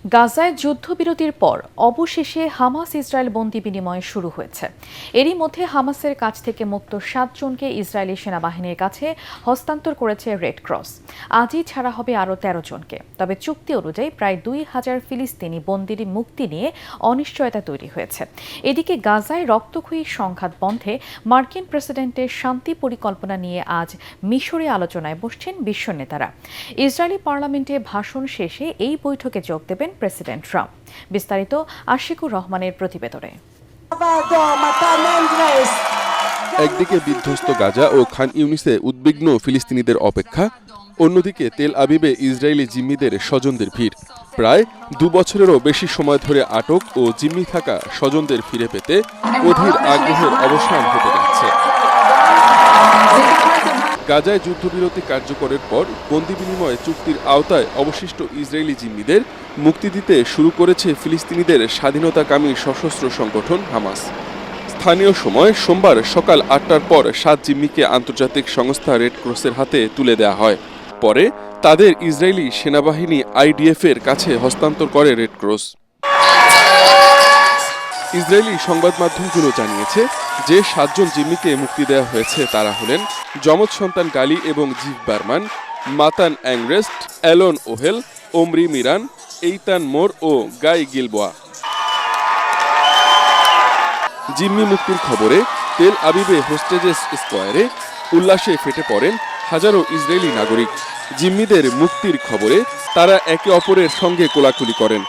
গাজায় যুদ্ধবিরতির পর অবশেষে হামাস ইসরায়েল বন্দি বিনিময় শুরু হয়েছে। এরই মধ্যে হামাসের কাছ থেকে মুক্ত 7 জনকে ইসরায়েলি সেনাবাহিনীর কাছে হস্তান্তর করেছে রেড ক্রস। আজই ছাড়া হবে আরও 13 জনকে। তবে চুক্তি অনুযায়ী প্রায় 2000 ফিলিস্তিনি বন্দির মুক্তি নিয়ে অনিশ্চয়তা তৈরি হয়েছে। এদিকে গাজায় রক্তক্ষয়ী সংঘাত বন্ধে মার্কিন প্রেসিডেন্টের শান্তি পরিকল্পনা নিয়ে আজ মিশরে আলোচনায় বসছেন বিশ্ব নেতারা। ইসরায়েলি পার্লামেন্টে ভাষণ শেষে এই বৈঠকে যোগ দেবেন প্রেসিডেন্ট ট্রাম্প। বিস্তারিত আশিকুর রহমানের প্রতিবেদনে। একদিকে বিধ্বস্ত গাজা ও খান ইউনিসে উদ্বিগ্ন ফিলিস্তিনিদের অপেক্ষা, অন্যদিকে তেল আবিবে ইসরায়েলি জিম্মিদের স্বজনদের ভিড়। প্রায় 2 বছরেরও বেশি সময় ধরে আটক ও জিম্মি থাকা স্বজনদের ফিরে পেতে অধীর আগ্রহের অবসান হতে যাচ্ছে। গাজায় যুদ্ধবিরতি কার্যকরের পর বন্দি বিনিময় চুক্তির আওতায় অবশিষ্ট ইসরায়েলি জিম্মিদের মুক্তি দিতে শুরু করেছে ফিলিস্তিনিদের স্বাধীনতাকামী সশস্ত্র সংগঠন হামাস। স্থানীয় সময় সোমবার সকাল 8টার পর 7 জিম্মিকে আন্তর্জাতিক সংস্থা রেড ক্রসের হাতে তুলে দেওয়া হয়। পরে তাদের ইসরায়েলি সেনাবাহিনী IDF-এর কাছে হস্তান্তর করে রেড ক্রস। ইসরায়েলি সংবাদ মাধ্যমগুলো জানিয়েছে যে 7 জন জিম্মিকে মুক্তি দেওয়া হয়েছে তারা হলেন যমজ সন্তান গালি এবং জিভ বারমান, মাতান অ্যাংরেস্ট, অ্যালন ওহেল, ওমরি মিরান, এইতান মোর ও গাই গিলবোয়া। জিম্মি মুক্তির খবরে তেল আবিবে হোস্টেজেস স্কোয়ারে উল্লাসে ফেটে পড়েন হাজারো ইসরায়েলি নাগরিক। জিম্মিদের মুক্তির খবরে তারা একে অপরের সঙ্গে কোলাকুলি করেন,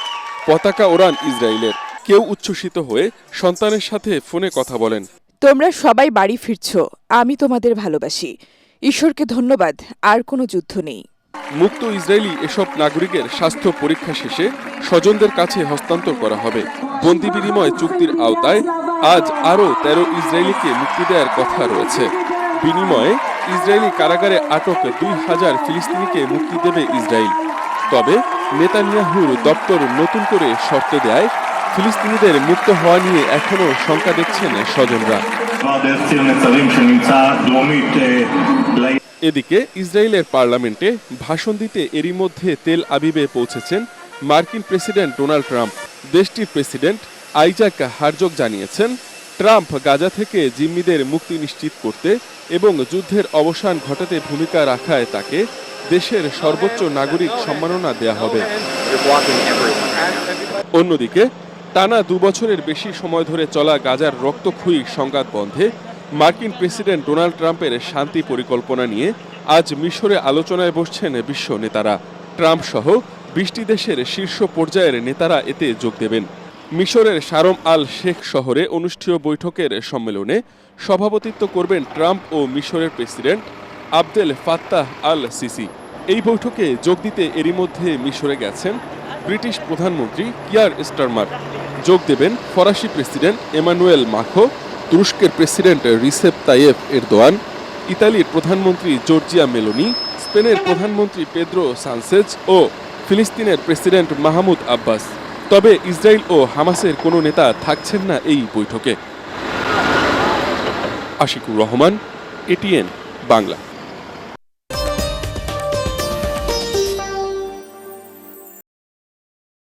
পতাকা ওড়ান ইসরায়েলের। কেউ উচ্ছ্বসিত হয়ে সন্তানের সাথে ফোনে কথা বলেন, তোমরা সবাই বাড়ি ফিরছো, আমি তোমাদের ভালোবাসি, ঈশ্বরকে ধন্যবাদ, আর কোনো যুদ্ধ নেই। মুক্ত ইসরায়েলি এসব নাগরিকের স্বাস্থ্য পরীক্ষা শেষে স্বজনদের কাছে হস্তান্তর করা হবে। বন্দি বিনিময় চুক্তির আওতায় আজ আরও 13 ইসরায়েলিকে মুক্তি দেওয়ার কথা রয়েছে। বিনিময়ে ইসরায়েলি কারাগারে আটক 2000 ফিলিস্তিনিকে মুক্তি দেবে ইসরায়েল। তবে নেতানিয়াহুর দপ্তর নতুন করে শর্ত দেয় ফিলিস্তিনিদের মুক্ত হওয়া নিয়ে এখনও শঙ্কা দেখছেন স্বজনরা। এদিকে ইসরায়েলের পার্লামেন্টে ভাষণ দিতে এরই মধ্যে তেল আবিবে পৌঁছেছেন মার্কিন প্রেসিডেন্ট ডোনাল্ড ট্রাম্প। দেশটির প্রেসিডেন্ট আইজাক হারজগ জানিয়েছেন, ট্রাম্প গাজা থেকে জিম্মিদের মুক্তি নিশ্চিত করতে এবং যুদ্ধের অবসান ঘটাতে ভূমিকা রাখায় তাকে দেশের সর্বোচ্চ নাগরিক সম্মাননা দেয়া হবে। অন্যদিকে টানা 2 বছরের বেশি সময় ধরে চলা গাজার রক্তক্ষয়ী সংঘাত বন্ধে মার্কিন প্রেসিডেন্ট ডোনাল্ড ট্রাম্পের শান্তি পরিকল্পনা নিয়ে আজ মিশরে আলোচনায় বসছেন বিশ্ব নেতারা। ট্রাম্প সহ 20টি দেশের শীর্ষ পর্যায়ের নেতারা এতে যোগ দেবেন। মিশরের শারম আল শেখ শহরে অনুষ্ঠেয় বৈঠকের সম্মেলনে সভাপতিত্ব করবেন ট্রাম্প ও মিশরের president Abdel Fattah al CC. এই বৈঠকে যোগ দিতে এরই মধ্যে মিশরে গেছেন ব্রিটিশ প্রধানমন্ত্রী কিয়ার স্টারমার। যোগ দেবেন ফরাসি প্রেসিডেন্ট এমানুয়েল মাখো, তুরস্কের প্রেসিডেন্ট রিসেপ তাইয়েপ এরদোয়ান, ইতালির প্রধানমন্ত্রী জর্জিয়া মেলোনি, স্পেনের প্রধানমন্ত্রী পেদ্রো সানচেজ ও ফিলিস্তিনের প্রেসিডেন্ট মাহমুদ আব্বাস। তবে ইসরায়েল ও হামাসের কোনো নেতা থাকছেন না এই বৈঠকে। আশিকুর রহমান, ATN বাংলা।